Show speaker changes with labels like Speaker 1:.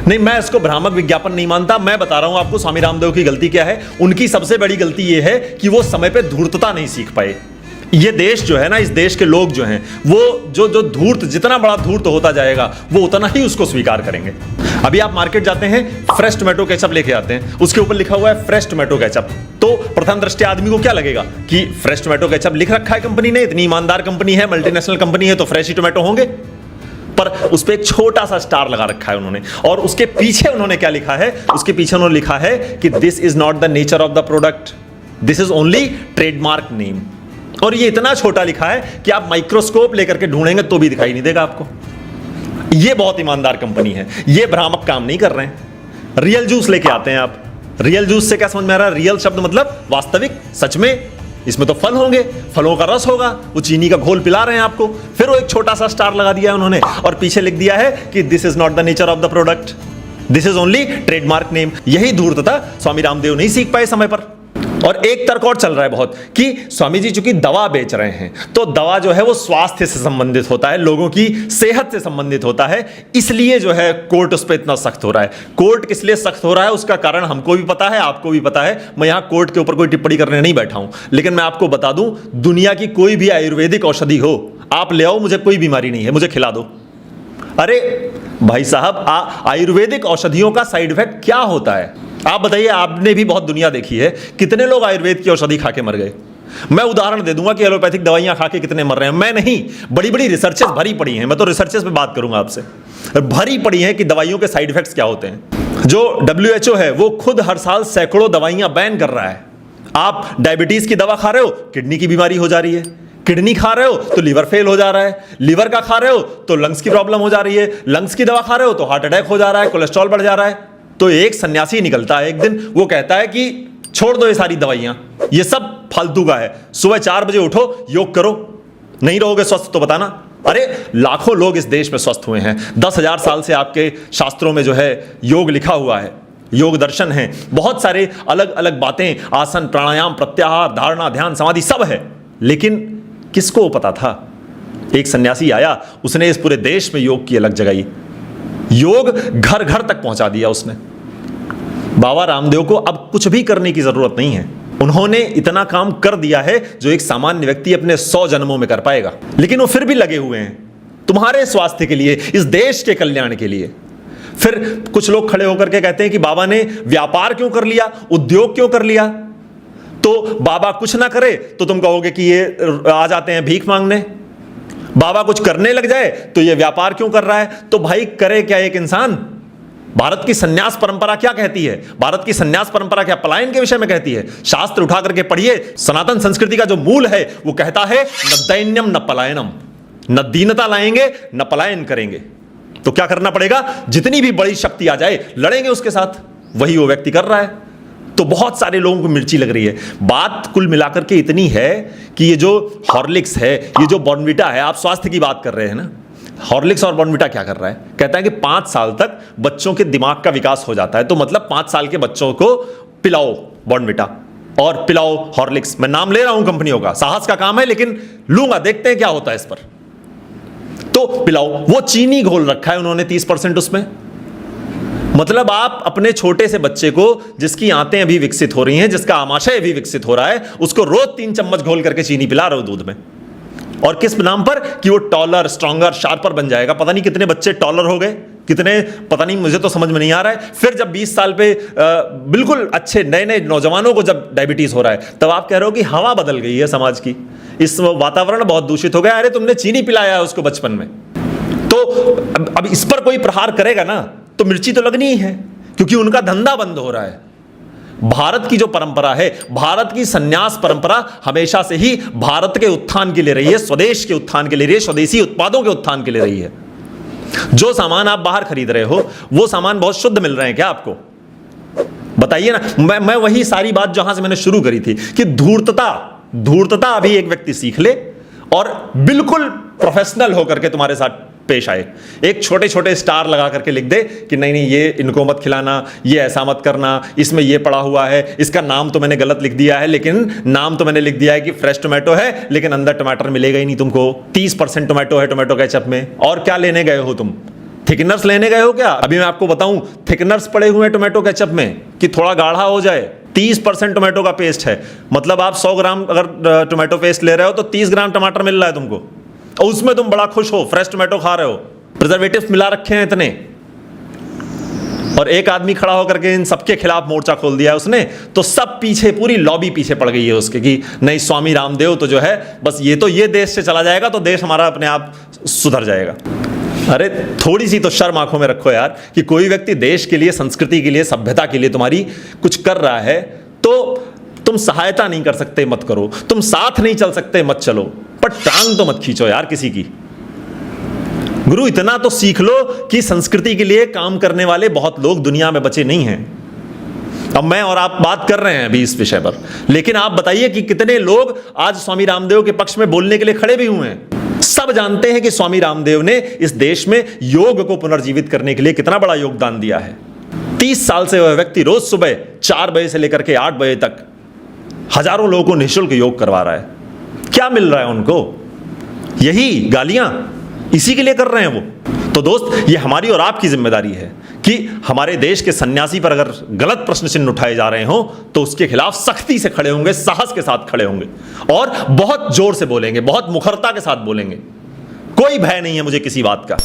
Speaker 1: नहीं, मैं इसको भ्रामक विज्ञापन नहीं मानता। मैं बता रहा हूं आपको स्वामी रामदेव की गलती क्या है। उनकी सबसे बड़ी गलती यह है कि वो समय पे धूर्तता नहीं सीख पाए। ये देश जो है ना, इस देश के लोग जो हैं, वो जो धूर्त, जितना बड़ा धूर्त होता जाएगा वो उतना ही उसको स्वीकार करेंगे। अभी आप मार्केट जाते हैं, फ्रेश टोमेटो केचप लेके आते हैं, उसके ऊपर लिखा हुआ है फ्रेश टोमेटो केचप। तो प्रथम दृष्टया आदमी को क्या लगेगा कि फ्रेश टोमेटो केचप लिख रखा है कंपनी ने, इतनी ईमानदार कंपनी है, मल्टीनेशनल कंपनी है, तो फ्रेश ही टोमेटो होंगे। पर उस पर एक छोटा सा स्टार लगा रखा है उन्होंने, और उसके पीछे उन्होंने क्या लिखा है? उसके पीछे उन्होंने लिखा है कि this is not the nature of the product, this is only trademark name. और ये इतना छोटा लिखा है कि आप माइक्रोस्कोप लेकर के ढूंढेंगे तो भी दिखाई नहीं देगा आपको। ये बहुत ईमानदार कंपनी है, ये भ्रामक काम नहीं कर रहे हैं। रियल जूस लेके आते हैं आप, रियल जूस से क्या समझ में आ रहा है? रियल शब्द मतलब वास्तविक, सच में। इसमें तो फल होंगे, फलों का रस होगा, वो चीनी का घोल पिला रहे हैं आपको। फिर वो एक छोटा सा स्टार लगा दिया है उन्होंने, और पीछे लिख दिया है कि this is not the nature of the product, this is only trademark name. यही धूर्तता स्वामी रामदेव नहीं सीख पाए समय पर। और एक तर्क और चल रहा है बहुत कि स्वामी जी चूंकि दवा बेच रहे हैं, तो दवा जो है वो स्वास्थ्य से संबंधित होता है, लोगों की सेहत से संबंधित होता है, इसलिए जो है कोर्ट उस पर इतना सख्त हो रहा है। कोर्ट किस लिए सख्त हो रहा है उसका कारण हमको भी पता है, आपको भी पता है। मैं यहां कोर्ट के ऊपर कोई टिप्पणी करने नहीं बैठा हूं, लेकिन मैं आपको बता दूं, दुनिया की कोई भी आयुर्वेदिक औषधि हो, आप ले आओ, मुझे कोई बीमारी नहीं है, मुझे खिला दो। अरे भाई साहब, आयुर्वेदिक औषधियों का साइड इफेक्ट क्या होता है आप बताइए? आपने भी बहुत दुनिया देखी है, कितने लोग आयुर्वेद की औषधि खा के मर गए। मैं उदाहरण दे दूंगा कि एलोपैथिक दवाइयां खा के कितने मर रहे हैं। मैं नहीं, बड़ी बड़ी रिसर्चेस भरी पड़ी हैं, मैं तो रिसर्चेस पे बात करूंगा आपसे, भरी पड़ी हैं कि दवाइयों के साइड इफेक्ट्स क्या होते हैं। जो WHO है वो खुद हर साल सैकड़ों दवाइयां बैन कर रहा है। आप डायबिटीज की दवा खा रहे हो, किडनी की बीमारी हो जा रही है, किडनी खा रहे हो तो लीवर फेल हो जा रहा है, लीवर का खा रहे हो तो लंग्स की प्रॉब्लम हो जा रही है, लंग्स की दवा खा रहे हो तो हार्ट अटैक हो जा रहा है, कोलेस्ट्रॉल बढ़ जा रहा है। तो एक सन्यासी निकलता है एक दिन, वो कहता है कि छोड़ दो ये सारी दवाइयां, ये सब फालतू का है, सुबह 4 बजे उठो, योग करो, नहीं रहोगे स्वस्थ तो बताना। अरे लाखों लोग इस देश में स्वस्थ हुए हैं, 10,000 साल से आपके शास्त्रों में जो है योग लिखा हुआ है, योग दर्शन है, बहुत सारे अलग अलग बातें, आसन, प्राणायाम, प्रत्याहार, धारणा, ध्यान, समाधि सब है। लेकिन किसको पता था? एक सन्यासी आया, उसने इस पूरे देश में योग की अलग जगाई, योग घर घर तक पहुंचा दिया उसने। बाबा रामदेव को अब कुछ भी करने की जरूरत नहीं है, उन्होंने इतना काम कर दिया है जो एक सामान्य व्यक्ति अपने 100 जन्मों में कर पाएगा। लेकिन वो फिर भी लगे हुए हैं तुम्हारे स्वास्थ्य के लिए, इस देश के कल्याण के लिए। फिर कुछ लोग खड़े होकर के कहते हैं कि बाबा ने व्यापार क्यों कर लिया, उद्योग क्यों कर लिया? तो बाबा कुछ ना करे तो तुम कहोगे कि ये आ जाते हैं भीख मांगने, बाबा कुछ करने लग जाए तो ये व्यापार क्यों कर रहा है? तो भाई करे क्या एक इंसान? भारत की सन्यास परंपरा क्या कहती है? भारत की सन्यास परंपरा क्या पलायन के विषय में कहती है? शास्त्र उठा करके पढ़िए, सनातन संस्कृति का जो मूल है वो कहता है न दैन्यम न पलायनम, न दीनता लाएंगे न पलायन करेंगे। तो क्या करना पड़ेगा? जितनी भी बड़ी शक्ति आ जाए लड़ेंगे उसके साथ। वही वो व्यक्ति कर रहा है। तो बहुत सारे लोगों को मिर्ची लग रही है। बात कुल मिलाकर के इतनी है कि ये जो हॉर्लिक्स है, ये जो बॉर्नविटा है, आप स्वास्थ्य की बात कर रहे हैं ना, हॉर्लिक्स और बॉर्नविटा क्या कर रहा है? कहता है कि 5 साल तक बच्चों के दिमाग का विकास हो जाता है, तो मतलब 5 साल के बच्चों को पिलाओ बॉर्नविटा और पिलाओ हॉर्लिक्स। मैं नाम ले रहा हूं कंपनियों का, साहस का काम है लेकिन लूंगा, देखते हैं क्या होता है इस पर। तो पिलाओ, वो चीनी घोल रखा है उन्होंने 30% उसमें। मतलब आप अपने छोटे से बच्चे को, जिसकी आंतें अभी विकसित हो रही हैं, जिसका आमाशय अभी विकसित हो रहा है, उसको रोज 3 चम्मच घोल करके चीनी पिला रहे हो दूध में। और किस नाम पर? कि वो टॉलर, स्ट्रॉन्गर, शार्पर बन जाएगा। पता नहीं कितने बच्चे टॉलर हो गए, कितने पता नहीं, मुझे तो समझ में नहीं आ रहा है। फिर जब 20 साल पे बिल्कुल अच्छे नए नए नौजवानों को जब डायबिटीज हो रहा है, तब आप कह रहे हो कि हवा बदल गई है समाज की, इस वातावरण बहुत दूषित हो गया। अरे तुमने चीनी पिलाया है उसको बचपन में। तो अब इस पर कोई प्रहार करेगा ना तो मिर्ची तो लगनी ही है, क्योंकि उनका धंधा बंद हो रहा है। भारत की जो परंपरा है, भारत की सन्यास परंपरा हमेशा से ही भारत के उत्थान के लिए रही है, स्वदेश के उत्थान के लिए रही है, स्वदेशी उत्पादों के उत्थान के लिए रही है। जो सामान आप बाहर खरीद रहे हो वो सामान बहुत शुद्ध मिल रहे हैं क्या आपको? बताइए ना। मैं वही सारी बात जहां से मैंने शुरू करी थी कि धूर्तता अभी एक व्यक्ति सीख ले और बिल्कुल प्रोफेशनल होकर के तुम्हारे साथ पेश आए। एक छोटे छोटे स्टार लगा करके लिख दे कि नहीं नहीं, ये इनको मत खिलाना, ये ऐसा मत करना, इसमें ये पड़ा हुआ है, इसका नाम तो मैंने गलत लिख दिया है, लेकिन नाम तो मैंने लिख दिया है कि फ्रेश टोमेटो है, लेकिन अंदर टमाटर मिलेगा ही नहीं तुमको। 30% टोमेटो है टोमेटो केचप में, और क्या लेने गए हो तुम? थिकनर्स लेने गए हो क्या? अभी मैं आपको बताऊं, थिकनर्स पड़े हुए हैं टोमेटो केचप में कि थोड़ा गाढ़ा हो जाए। 30% टोमेटो का पेस्ट है, मतलब आप 100 ग्राम अगर टोमेटो पेस्ट ले रहे हो तो 30 ग्राम टमाटर मिल रहा है तुमको, और उसमें तुम बड़ा खुश हो, फ्रेश टोमेटो खा रहे हो। प्रिजर्वेटिव्स मिला रखे हैं इतने, और एक आदमी खड़ा होकर के इन सबके खिलाफ मोर्चा खोल दिया है उसने, तो सब पीछे, पूरी लॉबी पीछे पड़ गई है उसके कि नहीं, स्वामी रामदेव तो जो है बस ये देश से चला जाएगा तो देश हमारा अपने आप सुधर जाएगा। अरे थोड़ी सी तो शर्म आंखों में रखो यार, कि कोई व्यक्ति देश के लिए, संस्कृति के लिए, सभ्यता के लिए तुम्हारी कुछ कर रहा है तो तुम सहायता नहीं कर सकते, मत करो। तुम साथ नहीं चल सकते, मत चलो, पर टांग तो मत खींचो यार किसी की। गुरु इतना तो सीख लो कि संस्कृति के लिए काम करने वाले बहुत लोग दुनिया में बचे नहीं हैं। अब मैं और आप बात कर रहे हैं अभी इस विषय पर, लेकिन आप बताइए कि कितने लोग आज स्वामी रामदेव के पक्ष में बोलने के लिए खड़े भी हुए हैं। सब जानते हैं कि स्वामी रामदेव ने इस देश में योग को पुनर्जीवित करने के लिए कितना बड़ा योगदान दिया है। 30 साल से वह व्यक्ति रोज सुबह 4 बजे से लेकर के 8 बजे तक हजारों लोगों को निःशुल्क योग करवा रहा है। क्या मिल रहा है उनको? यही गालियां, इसी के लिए कर रहे हैं वो। तो दोस्त, ये हमारी और आपकी जिम्मेदारी है कि हमारे देश के सन्यासी पर अगर गलत प्रश्न चिन्ह उठाए जा रहे हो तो उसके खिलाफ सख्ती से खड़े होंगे, साहस के साथ खड़े होंगे, और बहुत जोर से बोलेंगे, बहुत मुखरता के साथ बोलेंगे। कोई भय नहीं है मुझे किसी बात का।